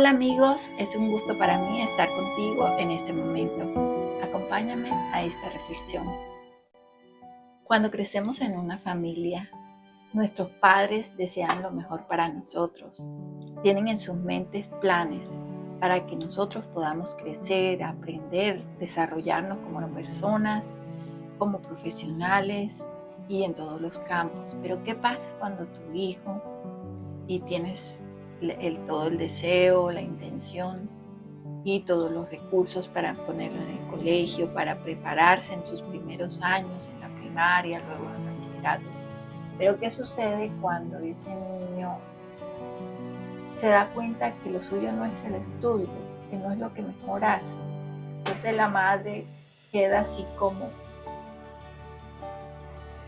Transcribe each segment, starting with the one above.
Hola amigos, es un gusto para mí estar contigo en este momento. Acompáñame a esta reflexión. Cuando crecemos en una familia, nuestros padres desean lo mejor para nosotros. Tienen en sus mentes planes para que nosotros podamos crecer, aprender, desarrollarnos como personas, como profesionales y en todos los campos. Pero ¿qué pasa cuando tu hijo y tienes todo el deseo, la intención y todos los recursos para ponerlo en el colegio, para prepararse en sus primeros años, en la primaria, luego en el bachillerato? Pero ¿qué sucede cuando ese niño se da cuenta que lo suyo no es el estudio, que no es lo que mejor hace? Entonces la madre queda así como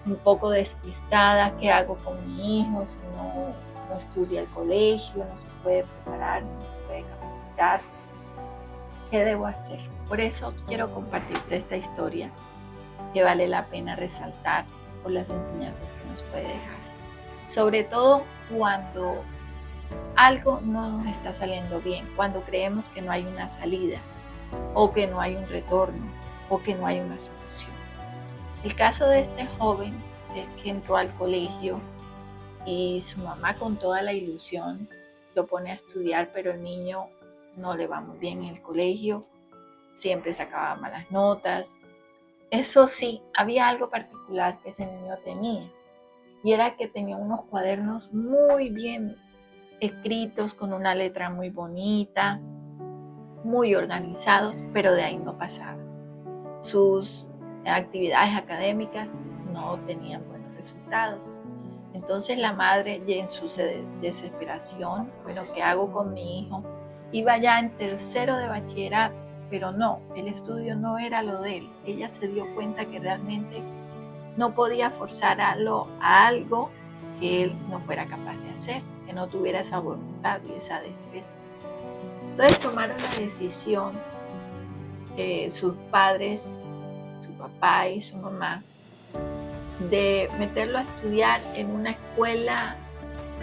un poco despistada. ¿Qué hago con mi hijo si no estudia el colegio, no se puede preparar, no se puede capacitar? ¿Qué debo hacer? Por eso quiero compartirte esta historia que vale la pena resaltar por las enseñanzas que nos puede dejar. Sobre todo cuando algo no nos está saliendo bien, cuando creemos que no hay una salida o que no hay un retorno o que no hay una solución. El caso de este joven que entró al colegio y su mamá con toda la ilusión lo pone a estudiar, pero el niño no le va muy bien en el colegio, siempre sacaba malas notas. Eso sí, había algo particular que ese niño tenía, y era que tenía unos cuadernos muy bien escritos, con una letra muy bonita, muy organizados, pero de ahí no pasaba. Sus actividades académicas no tenían buenos resultados. Entonces la madre, ya en su desesperación, bueno, ¿qué hago con mi hijo? Iba ya en tercero de bachillerato, pero no, el estudio no era lo de él. Ella se dio cuenta que realmente no podía forzar a algo que él no fuera capaz de hacer, que no tuviera esa voluntad y esa destreza. Entonces tomaron la decisión, sus padres, su papá y su mamá, de meterlo a estudiar en una escuela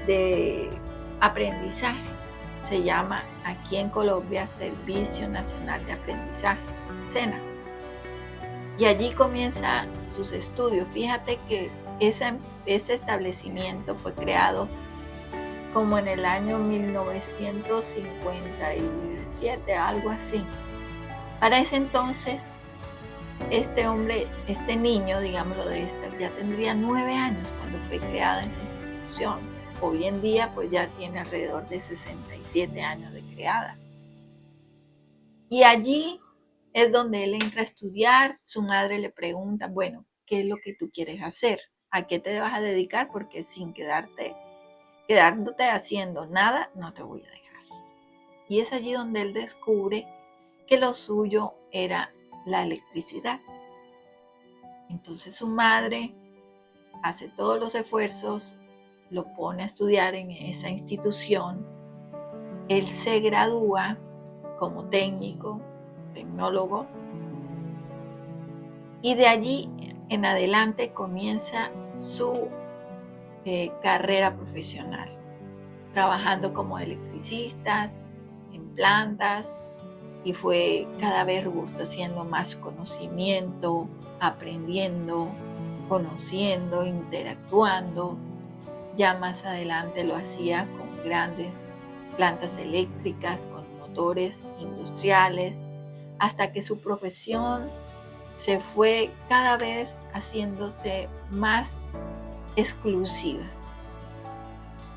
de aprendizaje. Se llama aquí en Colombia Servicio Nacional de Aprendizaje, SENA. Y allí comienza sus estudios. Fíjate que ese establecimiento fue creado como en el año 1957, algo así. Para ese entonces, este niño, digámoslo ya tendría 9 años cuando fue creada esa institución. Hoy en día, pues ya tiene alrededor de 67 años de creada. Y allí es donde él entra a estudiar. Su madre le pregunta, bueno, ¿qué es lo que tú quieres hacer? ¿A qué te vas a dedicar? Porque sin quedándote haciendo nada, no te voy a dejar. Y es allí donde él descubre que lo suyo era la electricidad. Entonces su madre hace todos los esfuerzos, lo pone a estudiar en esa institución. Él se gradúa como tecnólogo, y de allí en adelante comienza su carrera profesional, trabajando como electricistas en plantas, y fue cada vez robusteciendo más su conocimiento, aprendiendo, conociendo, interactuando. Ya más adelante lo hacía con grandes plantas eléctricas, con motores industriales, hasta que su profesión se fue cada vez haciéndose más exclusiva,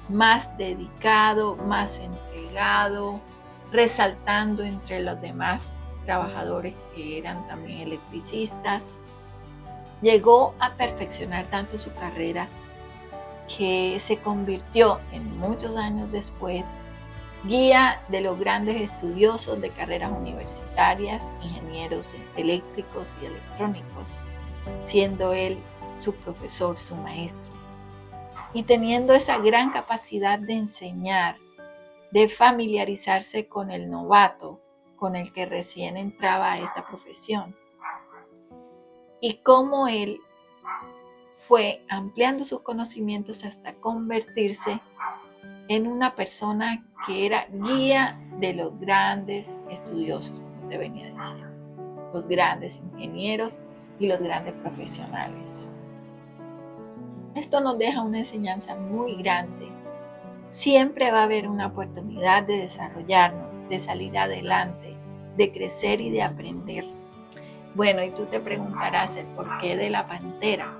más dedicado, más entregado, resaltando entre los demás trabajadores que eran también electricistas. Llegó a perfeccionar tanto su carrera que se convirtió en muchos años después guía de los grandes estudiosos de carreras universitarias, ingenieros eléctricos y electrónicos, siendo él su profesor, su maestro, y teniendo esa gran capacidad de enseñar, de familiarizarse con el novato, con el que recién entraba a esta profesión, y cómo él fue ampliando sus conocimientos hasta convertirse en una persona que era guía de los grandes estudiosos, como te venía diciendo, los grandes ingenieros y los grandes profesionales. Esto nos deja una enseñanza muy grande. Siempre va a haber una oportunidad de desarrollarnos, de salir adelante, de crecer y de aprender. Bueno, y tú te preguntarás el porqué de la pantera.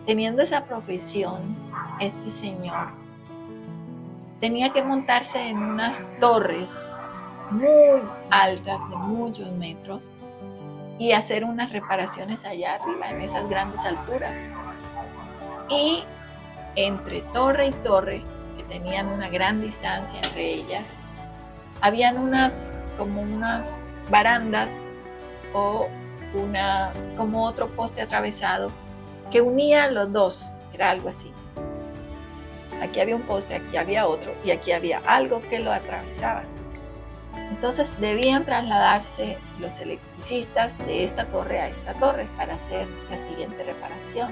Teniendo esa profesión, este señor tenía que montarse en unas torres muy altas de muchos metros y hacer unas reparaciones allá arriba en esas grandes alturas. Y entre torre y torre, que tenían una gran distancia entre ellas, habían unas barandas o como otro poste atravesado que unía los dos. Era algo así. Aquí había un poste, aquí había otro y aquí había algo que lo atravesaba. Entonces debían trasladarse los electricistas de esta torre a esta torre para hacer la siguiente reparación.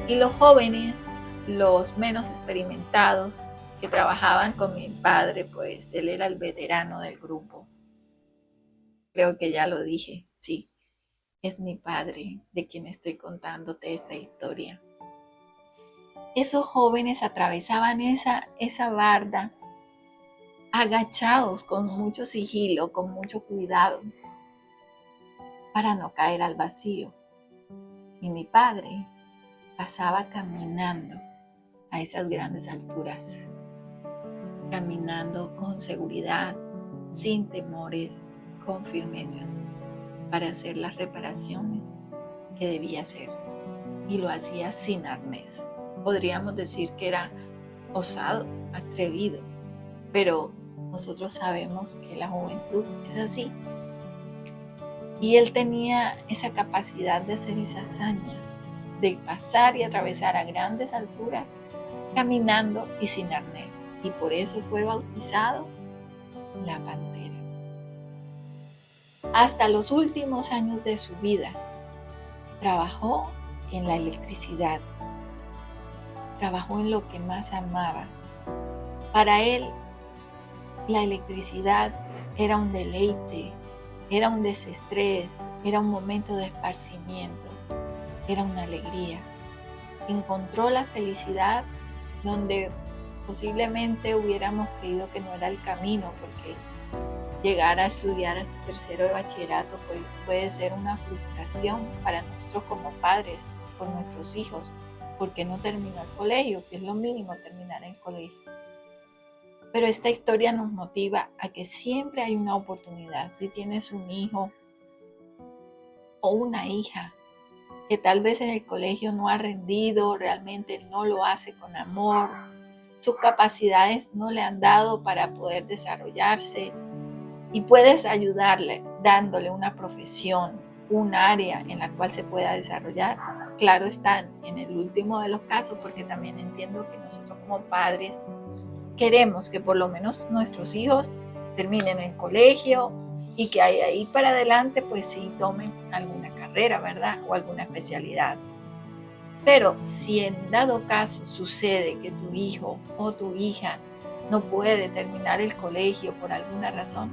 Y los jóvenes, los menos experimentados, que trabajaban con mi padre, pues él era el veterano del grupo. Creo que ya lo dije, sí, es mi padre de quien estoy contándote esta historia. Esos jóvenes atravesaban esa barda agachados, con mucho sigilo, con mucho cuidado, para no caer al vacío. Y mi padre pasaba caminando a esas grandes alturas, caminando con seguridad, sin temores, con firmeza, para hacer las reparaciones que debía hacer. Y lo hacía sin arnés. Podríamos decir que era osado, atrevido, pero nosotros sabemos que la juventud es así. Y él tenía esa capacidad de hacer esa hazaña, de pasar y atravesar a grandes alturas caminando y sin arnés. Y por eso fue bautizado la pantera. Hasta los últimos años de su vida trabajó en la electricidad. Trabajó en lo que más amaba. Para él, la electricidad era un deleite, era un desestrés, era un momento de esparcimiento, era una alegría. Encontró la felicidad donde posiblemente hubiéramos creído que no era el camino, porque llegar a estudiar hasta tercero de bachillerato pues puede ser una frustración para nosotros como padres, por nuestros hijos, porque no terminó el colegio, que es lo mínimo terminar el colegio. Pero esta historia nos motiva a que siempre hay una oportunidad. Si tienes un hijo o una hija que tal vez en el colegio no ha rendido, realmente no lo hace con amor, sus capacidades no le han dado para poder desarrollarse, y puedes ayudarle dándole una profesión, un área en la cual se pueda desarrollar. Claro está, en el último de los casos, porque también entiendo que nosotros como padres queremos que por lo menos nuestros hijos terminen el colegio y que ahí para adelante pues sí tomen alguna carrera, ¿verdad? O alguna especialidad. Pero si en dado caso sucede que tu hijo o tu hija no puede terminar el colegio por alguna razón,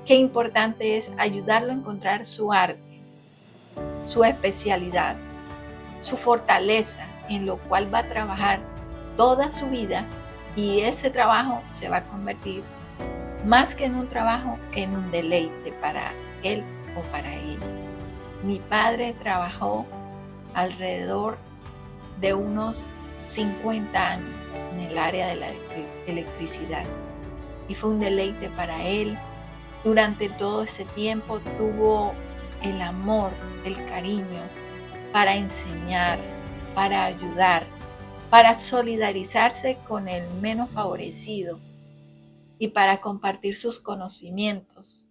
qué importante es ayudarlo a encontrar su arte, su especialidad, su fortaleza, en lo cual va a trabajar toda su vida, y ese trabajo se va a convertir más que en un trabajo, en un deleite para él o para ella. Mi padre trabajó alrededor de unos 50 años en el área de la electricidad y fue un deleite para él. Durante todo ese tiempo tuvo el amor, el cariño para enseñar, para ayudar, para solidarizarse con el menos favorecido y para compartir sus conocimientos,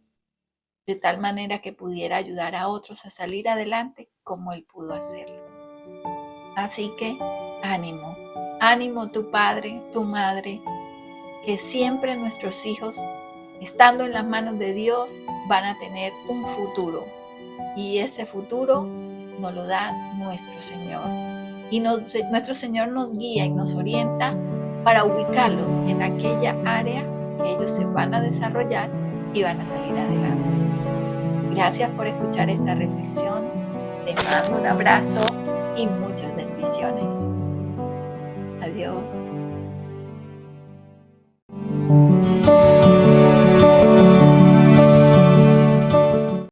de tal manera que pudiera ayudar a otros a salir adelante como él pudo hacerlo. Así que ánimo, ánimo tu padre, tu madre, que siempre nuestros hijos, estando en las manos de Dios, van a tener un futuro. Y ese futuro nos lo da nuestro Señor. Y nuestro Señor nos guía y nos orienta para ubicarlos en aquella área que ellos se van a desarrollar y van a salir adelante. Gracias por escuchar esta reflexión. Les mando un abrazo y muchas bendiciones. Adiós.